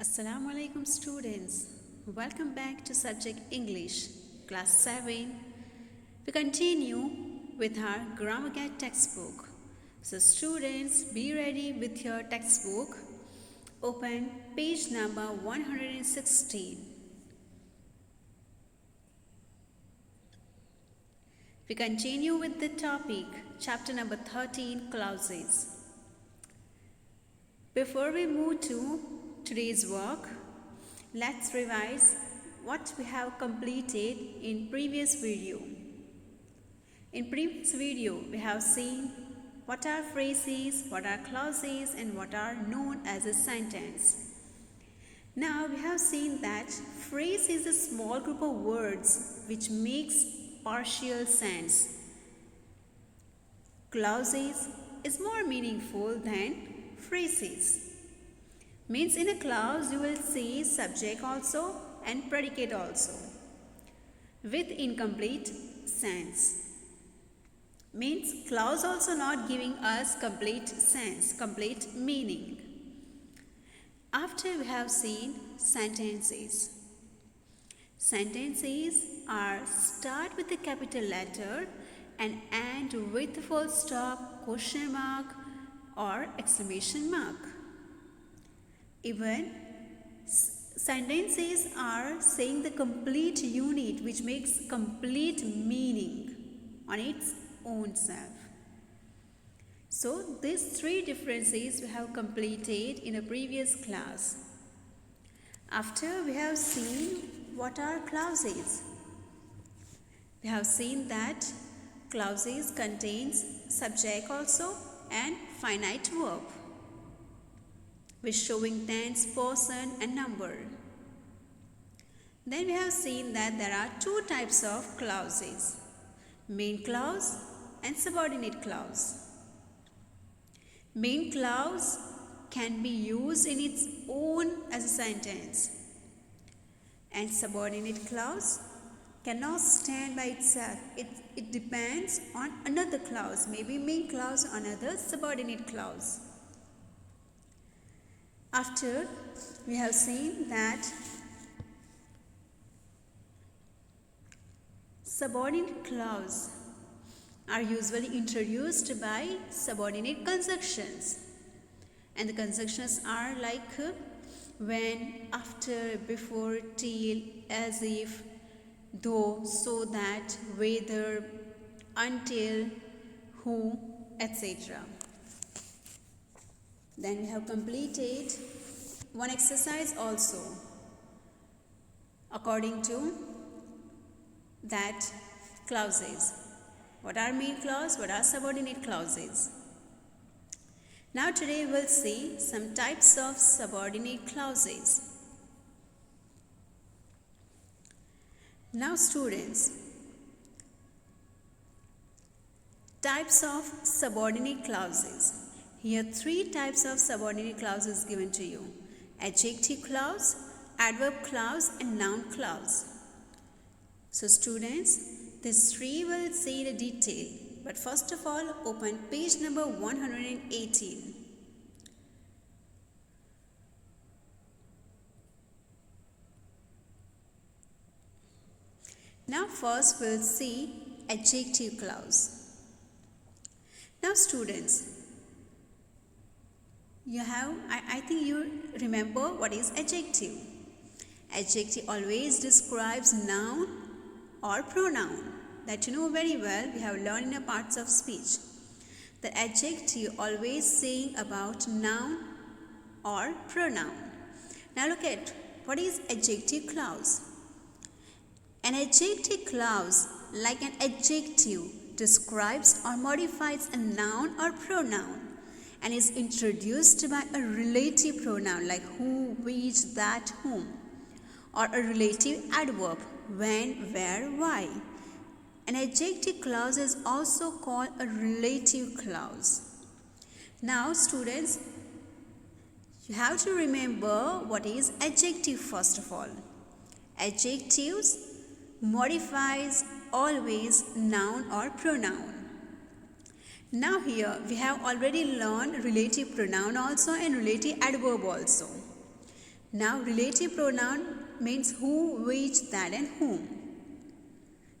Assalamu alaikum students. Welcome back to subject English, class 7. We continue with our grammar guide textbook. So students, be ready with your textbook. Open page number 116. We continue with the topic, chapter number 13, clauses. Before we move to today's work, let's revise what we have completed in previous video. In previous video, we have seen what are phrases, what are clauses, and what are known as a sentence. Now we have seen that phrase is a small group of words which makes partial sense. Clauses is more meaningful than phrases. Means in a clause you will see subject also and predicate also with incomplete sense. Means clause also not giving us complete sense, complete meaning. After we have seen sentences. Sentences are start with a capital letter and end with full stop, question mark or exclamation mark. Even sentences are saying the complete unit which makes complete meaning on its own self. So these three differences we have completed in a previous class. After we have seen what are clauses. We have seen that clauses contains subject also and finite verb with showing tense, person and number. Then we have seen that there are two types of clauses, main clause and subordinate clause. Main clause can be used in its own as a sentence, and subordinate clause cannot stand by itself. It depends on another clause, maybe main clause or another subordinate clause. After we have seen that subordinate clause are usually introduced by subordinate conjunctions, and the conjunctions are like when, after, before, till, as if, though, so that, whether, until, who, etc. Then we have completed one exercise also according to that clauses. What are main clause? What are subordinate clauses? Now today we'll see some types of subordinate clauses. Now students, types of subordinate clauses. Here three types of subordinate clauses given to you: adjective clause, adverb clause and noun clause. So students, these three will see the detail. But first of all, open page number 118. Now first we'll see adjective clause. Now students, I think you remember what is adjective. Adjective always describes noun or pronoun. That you know very well, we have learned in our parts of speech. The adjective always saying about noun or pronoun. Now look at what is adjective clause. An adjective clause, like an adjective, describes or modifies a noun or pronoun and is introduced by a relative pronoun like who, which, that, whom, or a relative adverb when, where, why. An adjective clause is also called a relative clause. Now students, you have to remember what is adjective first of all. Adjectives modifies always noun or pronoun. Now here we have already learned relative pronoun also and relative adverb also. Now relative pronoun means who, which, that and whom.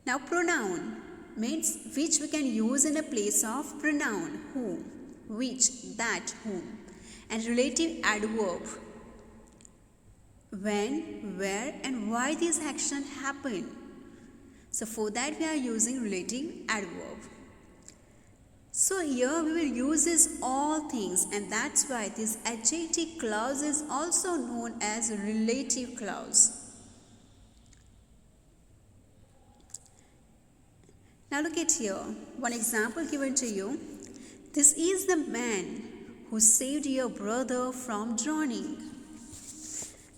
Now pronoun means which we can use in a place of pronoun, who, which, that, whom. And relative adverb, when, where and why this action happened. So for that we are using relative adverb. So here we will use this all things, and that's why this adjective clause is also known as relative clause. Now look at here, one example given to you. This is the man who saved your brother from drowning.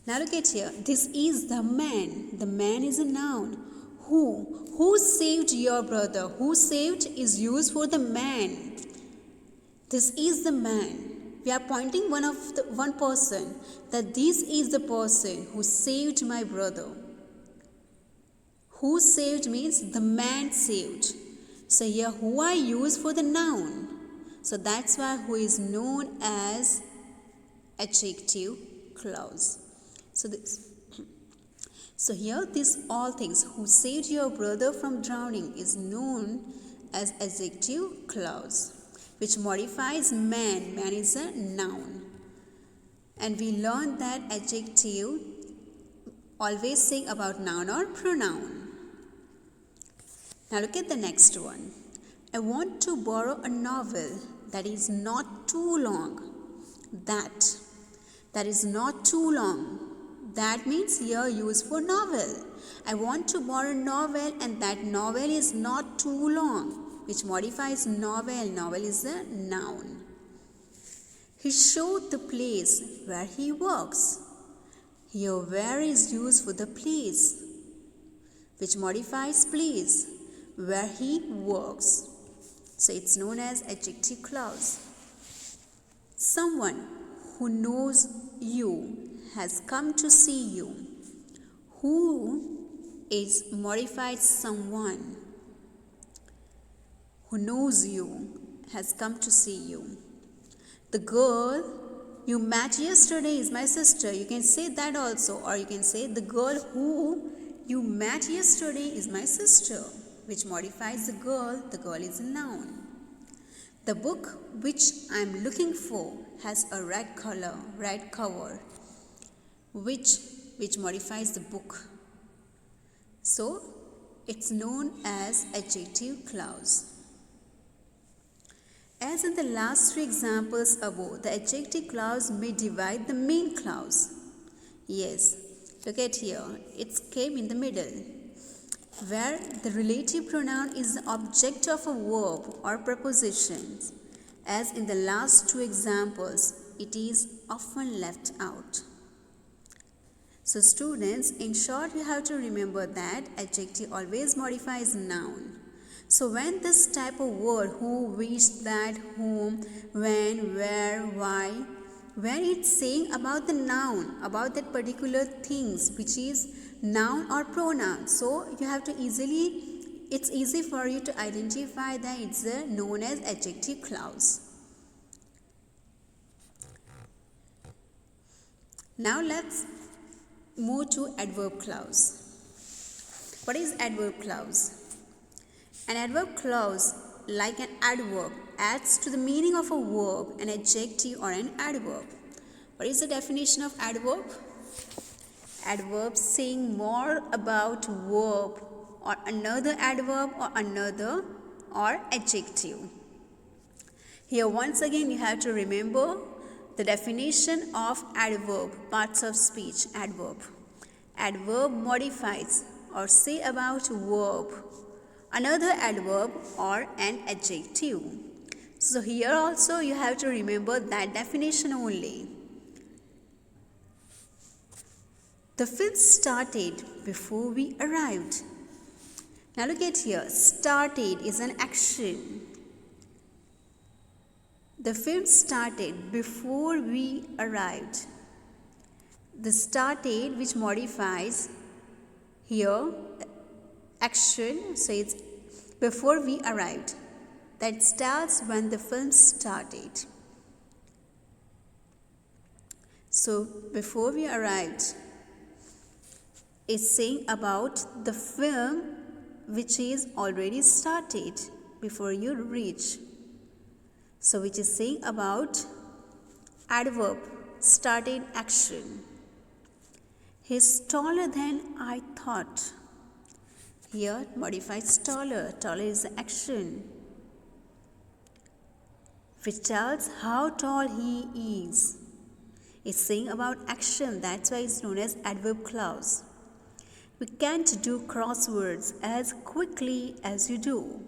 Now look at here, this is the man. The man is a noun. Who saved your brother? Who saved is used for the man. This is the man. We are pointing one person, that this is the person who saved my brother. Who saved means the man saved. So here who I use for the noun. So that's why who is known as adjective clause. So here these all things, who saved your brother from drowning, is known as adjective clause, which modifies man. Man is a noun. And we learned that adjective always say about noun or pronoun. Now look at the next one. I want to borrow a novel that is not too long. That is not too long. That means here used for novel. I want to borrow a novel and that novel is not too long, which modifies novel. Novel is a noun. He showed the place where he works. Here where is used for the place, which modifies place, where he works. So it's known as adjective clause. Someone who knows you has come to see you. Who is modified someone. Who knows you has come to see you. The girl you met yesterday is my sister. You can say that also, or you can say the girl who you met yesterday is my sister, which modifies the girl. The girl is a noun. The book which I am looking for has a red cover, which modifies the book. So it's known as adjective clause. As in the last three examples above, the adjective clause may divide the main clause. Yes, look at here, it came in the middle, where the relative pronoun is the object of a verb or preposition. As in the last two examples, it is often left out. So students, in short, you have to remember that adjective always modifies noun. So when this type of word, who, which, that, whom, when, where, why, when it's saying about the noun, about that particular things, which is noun or pronoun, so you have to it's easy for you to identify that it's known as adjective clause. Now let's move to adverb clause. What is adverb clause? An adverb clause, like an adverb, adds to the meaning of a verb, an adjective or an adverb. What is the definition of adverb? Adverb saying more about verb or another adverb or adjective. Here once again you have to remember the definition of adverb, parts of speech, adverb. Adverb modifies or say about verb, another adverb or an adjective. So here also you have to remember that definition only. The film started before we arrived. Now look at here, started is an action. The film started before we arrived. The started, which modifies here action, so it's before we arrived. That starts when the film started. So before we arrived, it's saying about the film which is already started before you reach. So which is saying about adverb, started action. He's taller than I thought. Here modifies taller. Taller is the action, which tells how tall he is. It's saying about action, that's why it's known as adverb clause. We can't do crosswords as quickly as you do.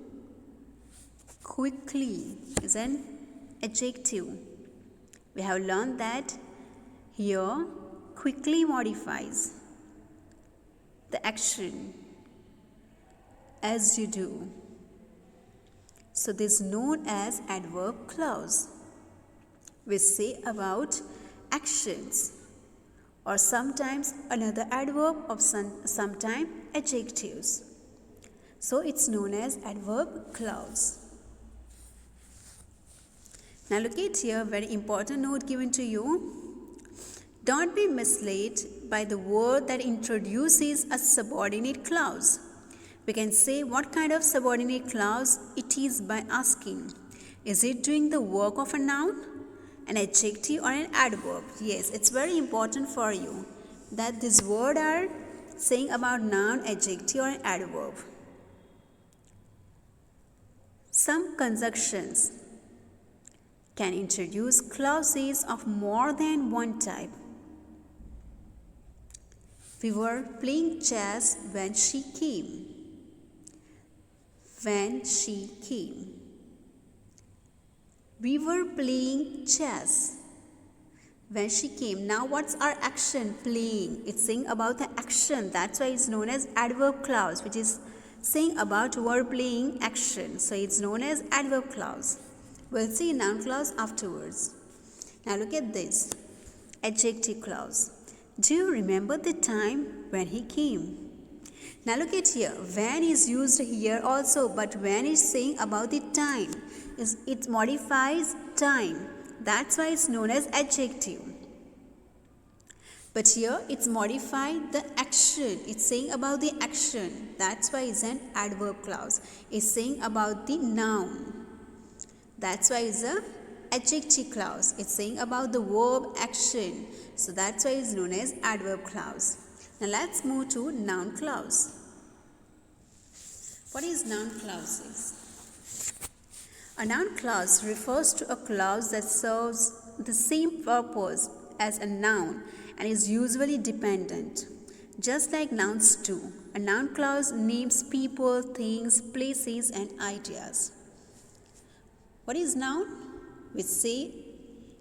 Quickly is an adjective. We have learned that here quickly modifies the action as you do. So this is known as adverb clause. We say about actions, or sometimes another adverb of sometimes adjectives. So it's known as adverb clause. Now look at here, very important note given to you. Don't be misled by the word that introduces a subordinate clause. We can say what kind of subordinate clause it is by asking, is it doing the work of a noun, an adjective or an adverb? Yes, it's very important for you that this word are saying about noun, adjective or an adverb. Some conjunctions can introduce clauses of more than one type. We were playing chess when she came. When she came. We were playing chess when she came. Now what's our action? Playing. It's saying about the action. That's why it's known as adverb clause, which is saying about verb playing action. So it's known as adverb clause. We'll see noun clause afterwards. Now look at this. Adjective clause. Do you remember the time when he came? Now look at here. When is used here also, but when is saying about the time. It modifies time. That's why it's known as adjective. But here it's modified the action. It's saying about the action. That's why it's an adverb clause. It's saying about the noun. That's why it's an adjective clause. It's saying about the verb action. So that's why it's known as adverb clause. Now let's move to noun clause. What is noun clauses? A noun clause refers to a clause that serves the same purpose as a noun and is usually dependent. Just like nouns do, a noun clause names people, things, places and ideas. What is noun? We say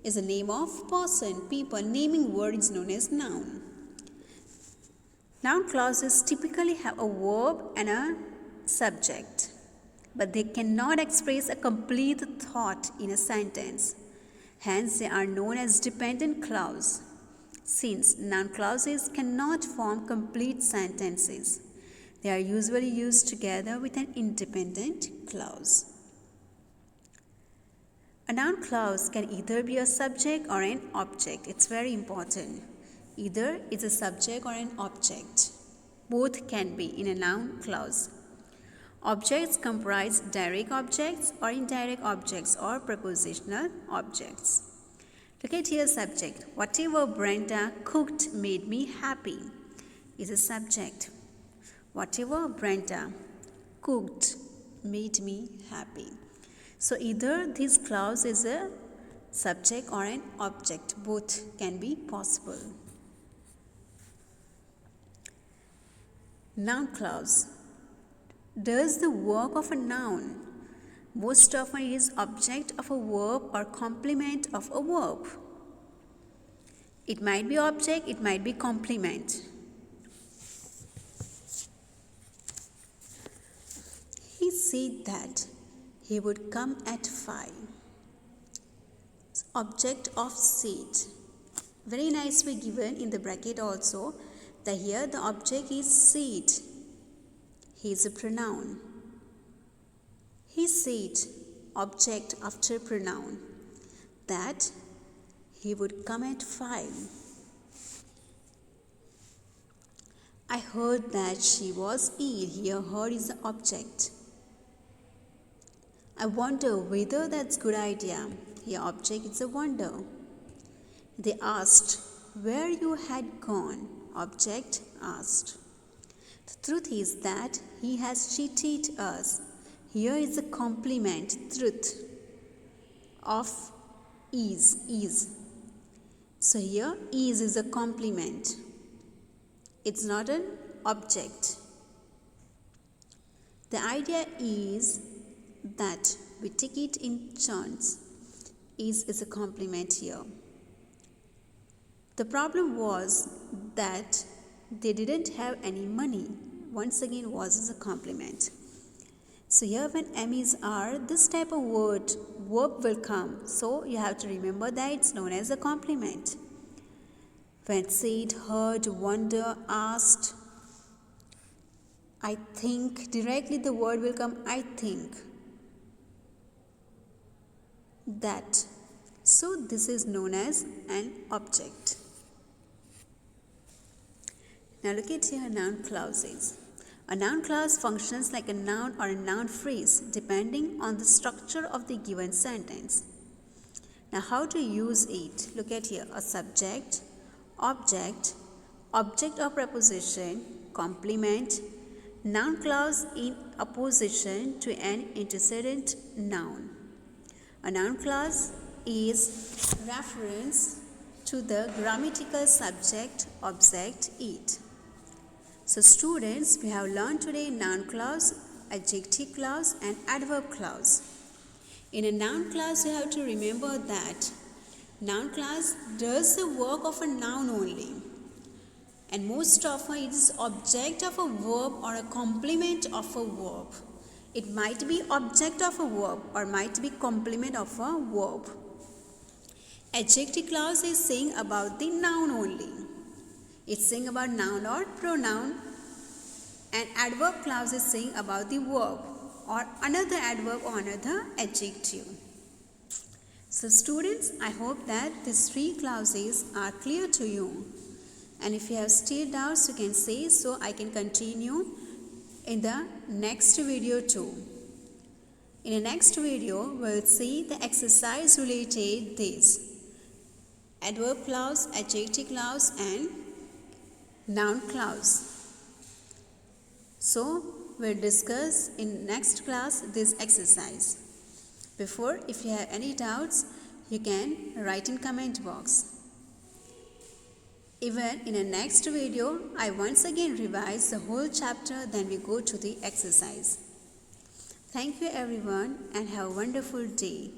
is a name of person, people. Naming word is known as noun. Noun clauses typically have a verb and a subject, but they cannot express a complete thought in a sentence. Hence, they are known as dependent clause, since noun clauses cannot form complete sentences. They are usually used together with an independent clause. A noun clause can either be a subject or an object. It's very important. Either it's a subject or an object. Both can be in a noun clause. Objects comprise direct objects or indirect objects or prepositional objects. Look at here subject. Whatever Brenda cooked made me happy is a subject. Whatever Brenda cooked made me happy. So either this clause is a subject or an object. Both can be possible. Noun clause does the work of a noun. Most often it is object of a verb or complement of a verb. It might be object, it might be complement. He said that he would come at 5. Object of said. Very nicely given in the bracket also. That here the object is said. He is a pronoun. He said, object after pronoun, that He would come at 5. I heard that she was ill. Here, heard is the object. I wonder whether that's a good idea. Here, object is a wonder. They asked where you had gone. Object asked. The truth is that he has cheated us. Here is a compliment. Truth of is. So here is a complement. It's not an object. The idea is that we take it in turns. Is a complement here. The problem was that they didn't have any money. Once again, was is a complement. So here when M is R, this type of verb will come. So you have to remember that it's known as a complement. When said, heard, wonder, asked, I think, directly the word will come, I think. That. So this is known as an object. Now look at here noun clauses. A noun clause functions like a noun or a noun phrase depending on the structure of the given sentence. Now how to use it? Look at here, a subject, object, object or preposition, complement, noun clause in opposition to an antecedent noun. A noun clause is reference to the grammatical subject, object, it. So students, we have learned today noun clause, adjective clause and adverb clause. In a noun clause, you have to remember that noun clause does the work of a noun only. And most often it is object of a verb or a complement of a verb. It might be object of a verb or might be complement of a verb. Adjective clause is saying about the noun only. It's saying about noun or pronoun. And adverb clause is saying about the verb or another adverb or another adjective. So students, I hope that these 3 clauses are clear to you. And if you have still doubts, you can say so. I can continue in the next video too. In the next video, we'll see the exercise related this. Adverb clause, adjective clause and noun clause. So, we'll discuss in next class this exercise. Before, if you have any doubts, you can write in comment box. Even in the next video, I once again revise the whole chapter, then we go to the exercise. Thank you everyone and have a wonderful day.